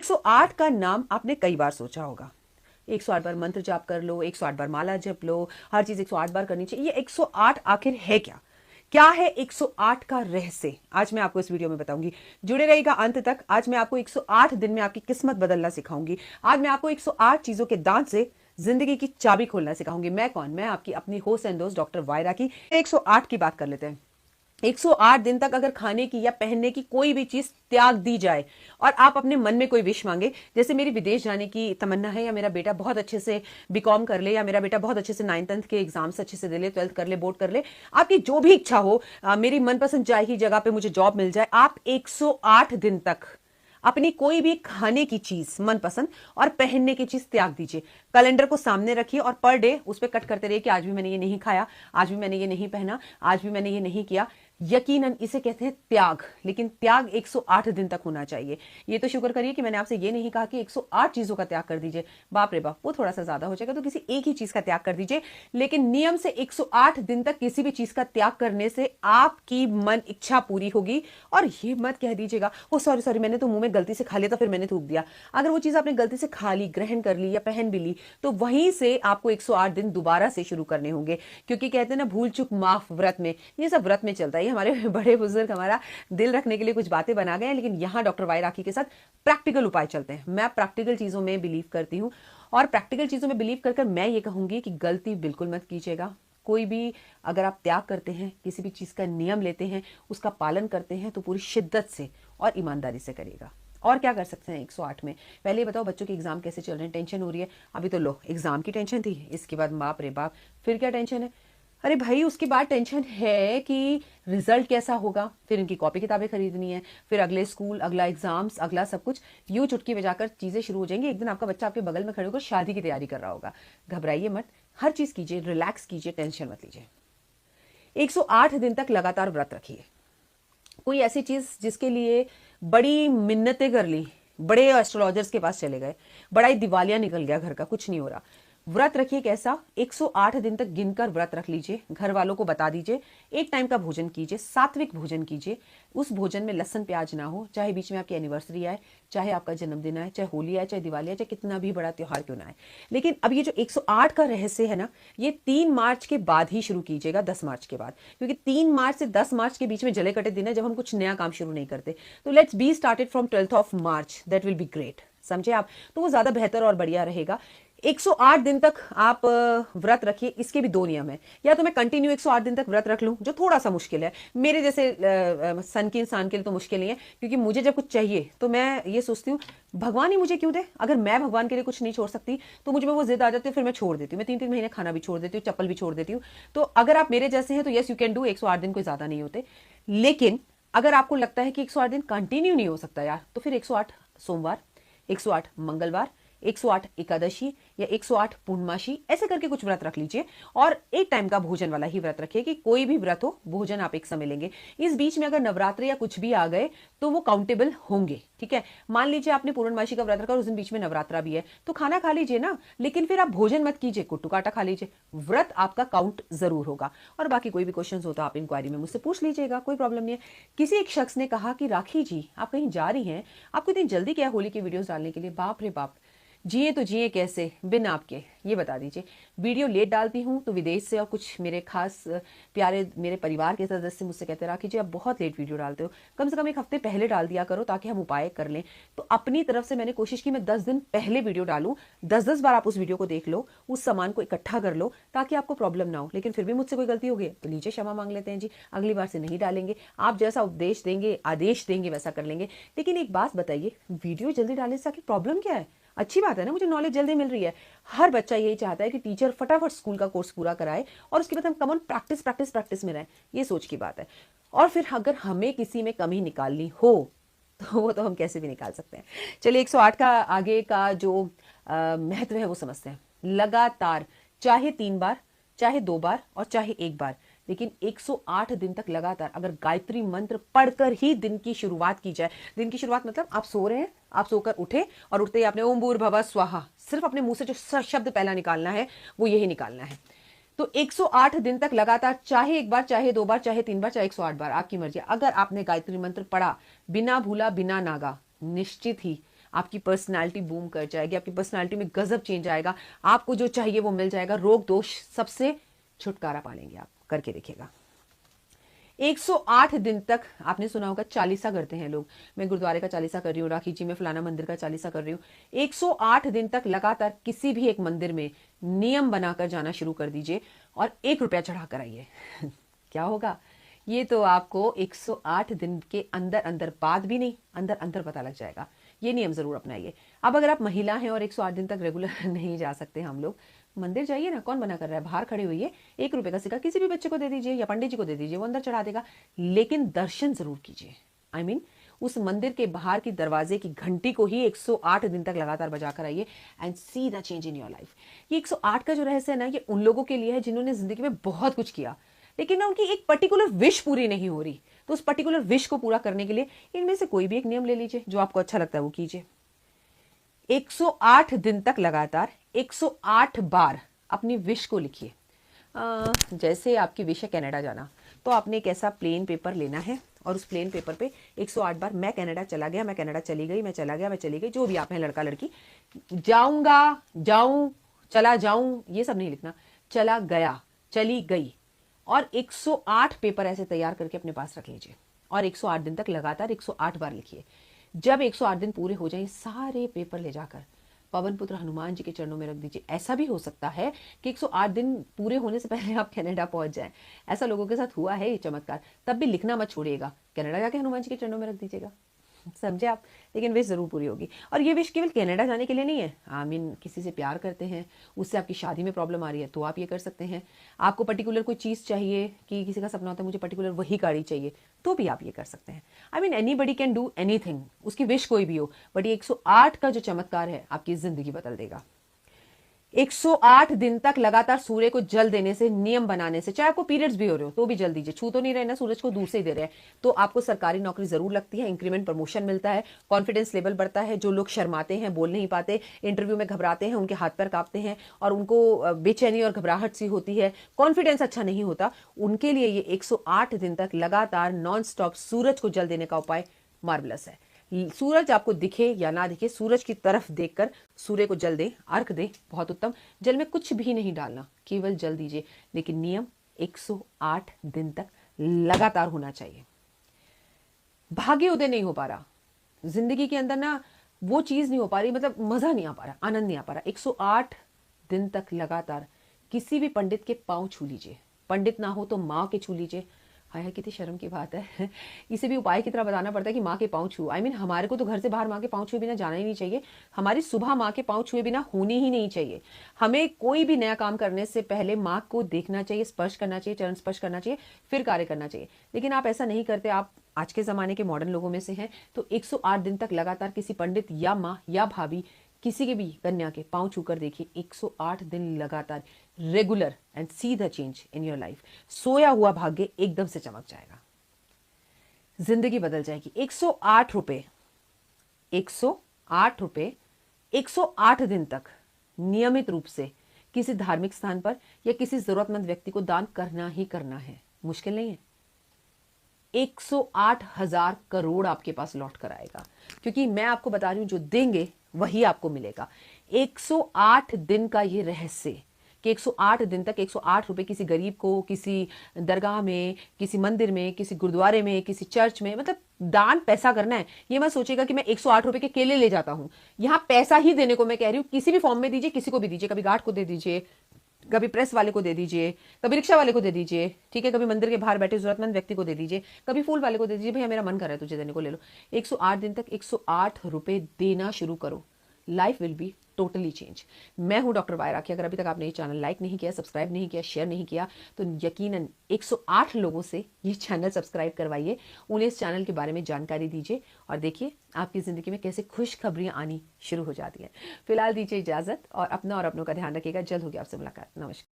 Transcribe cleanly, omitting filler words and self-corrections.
108 का नाम आपने कई बार सोचा होगा। 108 बार मंत्र जाप कर लो, 108 बार माला जप लो, हर चीज 108 बार करनी चाहिए। ये 108 आखिर है क्या? क्या है 108 का रहस्य? आज मैं आपको इस वीडियो में बताऊंगी। जुड़े रहिएगा अंत तक। आज मैं आपको 108 दिन में आपकी किस्मत बदलना सिखाऊंगी। आज मैं आपको 108 चीजों के दांत से जिंदगी की चाबी खोलना सिखाऊंगी। मैं कौन? मैं आपकी अपनी होस्ट एंड दोस्त डॉक्टर वायरा की। 108 की बात कर लेते हैं। 108 दिन तक अगर खाने की या पहनने की कोई भी चीज त्याग दी जाए और आप अपने मन में कोई विश मांगे, जैसे मेरी विदेश जाने की तमन्ना है, या मेरा बेटा बहुत अच्छे से बीकॉम कर ले, या मेरा बेटा बहुत अच्छे से 9th-10th के एग्जाम्स अच्छे से दे ले, 12th कर ले, बोर्ड कर ले, आपकी जो भी इच्छा हो, मेरी मनपसंद चाय की जगह पे मुझे जॉब मिल जाए, आप 108 दिन तक अपनी कोई भी खाने की चीज मनपसंद और पहनने की चीज त्याग दीजिए। कैलेंडर को सामने रखिए और पर डे उस पर कट करते रहिए कि आज भी मैंने ये नहीं खाया, आज भी मैंने ये नहीं पहना, आज भी मैंने ये नहीं किया। यकीनन इसे कहते हैं त्याग, लेकिन त्याग 108 दिन तक होना चाहिए। ये तो शुक्र करिए कि मैंने आपसे ये नहीं कहा कि 108 चीजों का त्याग कर दीजिए। बाप रे बाप, वो थोड़ा सा ज्यादा हो जाएगा, तो किसी एक ही चीज का त्याग कर दीजिए। लेकिन नियम से 108 दिन तक किसी भी चीज का त्याग करने से आपकी मन इच्छा पूरी होगी। और ये मत कह दीजिएगा ओ सॉरी सॉरी, मैंने तो मुंह में गलती से खा लिया था, फिर मैंने थूक दिया। अगर वो चीज आपने गलती से खा ली, ग्रहण कर ली या पहन भी ली, तो वहीं से आपको 108 दिन दोबारा से शुरू करने होंगे। क्योंकि कहते हैं ना, भूल चुक माफ व्रत में, ये सब व्रत में चलता है। ये हमारे बड़े बुजुर्ग हमारा दिल रखने के लिए कुछ बातें बना गए हैं, लेकिन यहाँ डॉक्टर वाई राखी के साथ प्रैक्टिकल उपाय चलते हैं। मैं प्रैक्टिकल चीजों में बिलीव करती हूँ, और प्रैक्टिकल चीजों में बिलीव कर मैं ये कहूंगी कि गलती बिल्कुल मत कीजिएगा। कोई भी अगर आप त्याग करते हैं, किसी भी चीज का नियम लेते हैं, उसका पालन करते हैं, तो पूरी शिद्दत से और ईमानदारी से करिएगा। और क्या कर सकते हैं 108 में? पहले ये बताओ, बच्चों के एग्जाम कैसे चल रहे हैं? टेंशन हो रही है? अभी तो लो, एग्जाम की टेंशन थी, इसके बाद बाप रे बाप फिर क्या टेंशन है? अरे भाई, उसके बाद टेंशन है कि रिजल्ट कैसा होगा, फिर इनकी कॉपी किताबें खरीदनी है, फिर अगले स्कूल, अगला एग्जाम्स, अगला सब कुछ। यूं चुटकी बजाकर चीजें शुरू हो जाएंगी। एक दिन आपका बच्चा आपके बगल में खड़े होकर शादी की तैयारी कर रहा होगा। घबराइए मत, हर चीज कीजिए, रिलैक्स कीजिए, टेंशन मत लीजिए। 108 दिन तक लगातार व्रत रखिए। कोई ऐसी चीज जिसके लिए बड़ी मिन्नतें कर ली, बड़े एस्ट्रोलॉजर्स के पास चले गए, बड़ा ही दिवालिया निकल गया, घर का कुछ नहीं हो रहा, व्रत रखिए। कैसा? 108 दिन तक गिनकर व्रत रख लीजिए। घर वालों को बता दीजिए, एक टाइम का भोजन कीजिए, सात्विक भोजन कीजिए। उस भोजन में लहसुन प्याज ना हो, चाहे बीच में आपकी एनिवर्सरी आए, चाहे आपका जन्मदिन आए, चाहे होली आए, चाहे दिवाली आए, चाहे कितना भी बड़ा त्योहार क्यों ना आए। लेकिन अब ये जो 108 का रहस्य है ना, ये 3 मार्च के बाद ही शुरू कीजिएगा, 10 मार्च के बाद। क्योंकि 3 मार्च से 10 मार्च के बीच में जले कटे दिन है, जब हम कुछ नया काम शुरू नहीं करते। तो let's be started from 12th of March, that will be great. समझे आप? तो वो ज्यादा बेहतर और बढ़िया रहेगा। 108 दिन तक आप व्रत रखिए। इसके भी 2 नियम है। या तो मैं कंटिन्यू 108 दिन तक व्रत रख लूं, जो थोड़ा सा मुश्किल है, मेरे जैसे सन की इंसान के लिए तो मुश्किल नहीं है। क्योंकि मुझे जब कुछ चाहिए तो मैं ये सोचती हूँ, भगवान ही मुझे क्यों दे? अगर मैं भगवान के लिए कुछ नहीं छोड़ सकती तो मुझे में वो जिद आ जाती है, फिर मैं छोड़ देती हूँ। मैं 3-3 महीने खाना भी छोड़ देती हूँ, चप्पल भी छोड़ देती हूँ। तो अगर आप मेरे जैसे हैं तो यस यू कैन डू। 108 दिन कोई ज्यादा नहीं होते। लेकिन अगर आपको लगता है कि 108 दिन कंटिन्यू नहीं हो सकता यार, तो फिर 108 सोमवार, 108 मंगलवार, 108 एकादशी या 108 पूर्णमासी, ऐसे करके कुछ व्रत रख लीजिए। और एक टाइम का भोजन वाला ही व्रत रखिए, कि कोई भी व्रत हो, भोजन आप एक समय लेंगे। इस बीच में अगर नवरात्र या कुछ भी आ गए तो वो काउंटेबल होंगे। ठीक है? मान लीजिए आपने पूर्णमासी का व्रत रखा और उस दिन बीच में नवरात्रा भी है, तो खाना खा लीजिए ना, लेकिन फिर आप भोजन मत कीजिए, कुट्टू काटा खा लीजिए। व्रत आपका काउंट जरूर होगा। और बाकी कोई भी क्वेश्चन हो तो आप इंक्वायरी में मुझसे पूछ लीजिएगा, कोई प्रॉब्लम नहीं है। किसी एक शख्स ने कहा कि राखी जी, आप कहीं जा रही हैं, आपको इतनी जल्दी क्या होली की वीडियोस डालने के लिए? बाप रे बाप, जिए तो जिए कैसे बिन आपके, ये बता दीजिए। वीडियो लेट डालती हूँ तो विदेश से और कुछ मेरे खास प्यारे मेरे परिवार के सदस्य मुझसे कहते रहा कीजिए आप बहुत लेट वीडियो डालते हो, कम से कम 1 हफ्ते पहले डाल दिया करो ताकि हम उपाय कर लें। तो अपनी तरफ से मैंने कोशिश की मैं 10 दिन पहले वीडियो डालूं। 10-10 बार आप उस वीडियो को देख लो, उस सामान को इकट्ठा कर लो ताकि आपको प्रॉब्लम ना हो। लेकिन फिर भी मुझसे कोई गलती हो गई तो लीजिए, क्षमा मांग लेते हैं जी, अगली बार से नहीं डालेंगे। आप जैसा उपदेश देंगे, आदेश देंगे, वैसा कर लेंगे। लेकिन एक बात बताइए, वीडियो जल्दी डालने से प्रॉब्लम क्या है? अच्छी बात है ना, मुझे नॉलेज जल्दी मिल रही है। हर बच्चा यही चाहता है कि टीचर फटाफट स्कूल का कोर्स पूरा कराए और उसके बाद हम कमन प्रैक्टिस प्रैक्टिस प्रैक्टिस में रहें। ये सोच की बात है। और फिर अगर हमें किसी में कमी निकालनी हो तो वो तो हम कैसे भी निकाल सकते हैं। चलिए 108 का आगे का जो महत्व है वो समझते हैं। लगातार, चाहे 3 बार, चाहे 2 बार और चाहे 1 बार, लेकिन 108 दिन तक लगातार अगर गायत्री मंत्र पढ़कर ही दिन की शुरुआत की जाए। दिन की शुरुआत मतलब आप सो रहे हैं, आप सोकर उठे और उठते ही आपने ओम भूर्भुवः स्वाहा, सिर्फ अपने मुंह से जो शब्द पहला निकालना है वो यही निकालना है। तो 108 दिन तक लगातार, चाहे 1 बार, चाहे 2 बार, चाहे 3 बार, चाहे 108 बार, आपकी मर्जी। अगर आपने गायत्री मंत्र पढ़ा बिना भूला, बिना नागा, निश्चित ही आपकी पर्सनालिटी बूम कर जाएगी, आपकी पर्सनालिटी में गजब चेंज आएगा, आपको जो चाहिए वो मिल जाएगा, रोग दोष सबसे छुटकारा पा लेंगे आप। करके देखिएगा। 108 दिन तक, आपने सुना होगा चालीसा करते हैं लोग, मैं गुरुद्वारे का चालीसा कर रही हूँ, राखी जी में फलाना मंदिर का चालीसा कर रही हूँ। 108 दिन तक लगातार किसी भी एक मंदिर में नियम बनाकर जाना शुरू कर दीजिए और 1 रुपया चढ़ा कर आइए। क्या होगा? ये तो आपको 108 दिन के अंदर अंदर, बाद भी नहीं, अंदर अंदर पता लग जाएगा। ये नियम जरूर अपनाइए। अब अगर आप महिला हैं और 108 दिन तक रेगुलर नहीं जा सकते, हम लोग मंदिर जाइए ना, कौन मना कर रहा है? बाहर खड़े हुई है, 1 रुपए का सिक्का किसी भी बच्चे को दे दीजिए या पंडित जी को दे दीजिए, वो अंदर चढ़ा देगा, लेकिन दर्शन जरूर कीजिए। आई मीन उस मंदिर के बाहर की दरवाजे की घंटी को ही 108 दिन तक लगातार बजा कर आइए and see the change in your life. ये 108 का जो रहस्य है ना, ये उन लोगों के लिए है जिन्होंने जिंदगी में बहुत कुछ किया, लेकिन ना उनकी एक पर्टिकुलर विश पूरी नहीं हो रही। तो उस पर्टिकुलर विश को पूरा करने के लिए इनमें से कोई भी एक नियम ले लीजिए, जो आपको अच्छा लगता है वो कीजिए। 108 दिन तक लगातार 108 बार अपनी विश को लिखिए। जैसे आपकी विश है कनाडा जाना, तो आपने एक ऐसा प्लेन पेपर लेना है और उस प्लेन पेपर पे 108 बार मैं कनाडा चला गया, मैं कनाडा चली गई, मैं चला गया, मैं चली गई, जो भी आप हैं लड़का लड़की, जाऊंगा, जाऊं, चला जाऊं, ये सब नहीं लिखना, चला गया, चली गई। और 108 पेपर ऐसे तैयार करके अपने पास रख लीजिए और 108 दिन तक लगातार 108 बार लिखिए। जब 108 दिन पूरे हो जाए, सारे पेपर ले जाकर पवन पुत्र हनुमान जी के चरणों में रख दीजिए। ऐसा भी हो सकता है कि 108 दिन पूरे होने से पहले आप कनाडा पहुंच जाएं। ऐसा लोगों के साथ हुआ है ये चमत्कार। तब भी लिखना मत छोड़िएगा, कनाडा जाके हनुमान जी के चरणों में रख दीजिएगा। समझे आप? लेकिन विश जरूर पूरी होगी। और ये विश केवल कनाडा जाने के लिए नहीं है। आई मीन किसी से प्यार करते हैं, उससे आपकी शादी में प्रॉब्लम आ रही है, तो आप ये कर सकते हैं। आपको पर्टिकुलर कोई चीज़ चाहिए, कि किसी का सपना होता है मुझे पर्टिकुलर वही गाड़ी चाहिए, तो भी आप ये कर सकते हैं। I mean anybody can do anything, उसकी विश कोई भी हो, बट ये 108 का जो चमत्कार है आपकी जिंदगी बदल देगा। 108 दिन तक लगातार सूर्य को जल देने से, नियम बनाने से, चाहे आपको पीरियड्स भी हो रहे हो तो भी जल दीजिए। छू तो नहीं रहे ना, सूरज को दूर से ही दे रहे हैं, तो आपको सरकारी नौकरी जरूर लगती है, इंक्रीमेंट प्रमोशन मिलता है, कॉन्फिडेंस लेवल बढ़ता है। जो लोग शर्माते हैं, बोल नहीं पाते, इंटरव्यू में घबराते हैं, उनके हाथ पैर कांपते हैं और उनको बेचैनी और घबराहट सी होती है, कॉन्फिडेंस अच्छा नहीं होता, उनके लिए ये 108 दिन तक लगातार नॉन स्टॉप सूरज को जल देने का उपाय मार्वलस है। सूरज आपको दिखे या ना दिखे, सूरज की तरफ देखकर सूर्य को जल दे, अर्घ दे, बहुत उत्तम। जल में कुछ भी नहीं डालना, केवल जल दीजिए, लेकिन नियम 108 दिन तक लगातार होना चाहिए। भाग्य उदय नहीं हो पा रहा जिंदगी के अंदर ना, वो चीज नहीं हो पा रही, मतलब मजा नहीं आ पा रहा, आनंद नहीं आ पा रहा, 108 दिन तक लगातार किसी भी पंडित के पांव छू लीजिए। पंडित ना हो तो माँ के छू लीजिए। हाय कितनी शर्म की बात है। इसे भी उपाय की तरह बताना पड़ता है कि माँ के पाँव छू। आई मीन हमारे को तो घर से बाहर माँ के पाँव छुए बिना जाना ही नहीं चाहिए। हमारी सुबह माँ के पाँव छुए बिना होनी ही नहीं चाहिए। हमें कोई भी नया काम करने से पहले माँ को देखना चाहिए, स्पर्श करना चाहिए, चरण स्पर्श करना चाहिए, फिर कार्य करना चाहिए। लेकिन आप ऐसा नहीं करते, आप आज के ज़माने के मॉडर्न लोगों में से हैं। तो 108 दिन तक लगातार किसी पंडित या माँ या भाभी, किसी के भी कन्या के पाँव छूकर देखिए, 108 दिन लगातार regular and see the change in your life. सोया हुआ भाग्य एकदम से चमक जाएगा, जिंदगी बदल जाएगी। 108 रुपए, 108 रुपए 108 दिन तक नियमित रूप से किसी धार्मिक स्थान पर या किसी जरूरतमंद व्यक्ति को दान करना ही करना है। मुश्किल नहीं है। 108,000 करोड़ आपके पास लौट कर आएगा, क्योंकि मैं आपको बता रही हूं, जो देंगे वही आपको मिलेगा। 108 दिन का ये रहस्य कि 108 दिन तक 108 रुपए किसी गरीब को, किसी दरगाह में, किसी मंदिर में, किसी गुरुद्वारे में, किसी चर्च में, मतलब दान पैसा करना है। ये मत सोचेगा कि मैं 108 रुपए के केले ले जाता हूं। यहां पैसा ही देने को मैं कह रही हूं, किसी भी फॉर्म में दीजिए, किसी को भी दीजिए। कभी गार्ड को दे दीजिए, कभी प्रेस वाले को दे दीजिए, कभी रिक्शा वाले को दे दीजिए, ठीक है, कभी मंदिर के बाहर बैठे जरूरतमंद व्यक्ति को दे दीजिए, कभी फूल वाले को दे दीजिए, भैया मेरा मन कर रहा है तुझे देने को, ले लो। 108 दिन तक 108 रुपए देना शुरू करो, life will be totally change. मैं हूं डॉक्टर वाय राखी। अगर अभी तक आपने ये चैनल लाइक नहीं किया, सब्सक्राइब नहीं किया, शेयर नहीं किया, तो यकीनन 108 लोगों से ये चैनल सब्सक्राइब करवाइए, उन्हें इस चैनल के बारे में जानकारी दीजिए और देखिए आपकी जिंदगी में कैसे खुशखबरियां आनी शुरू हो जाती है। फिलहाल दीजिए इजाजत और अपना और अपनों का ध्यान रखिएगा। जल्द होगी आपसे मुलाकात। नमस्कार।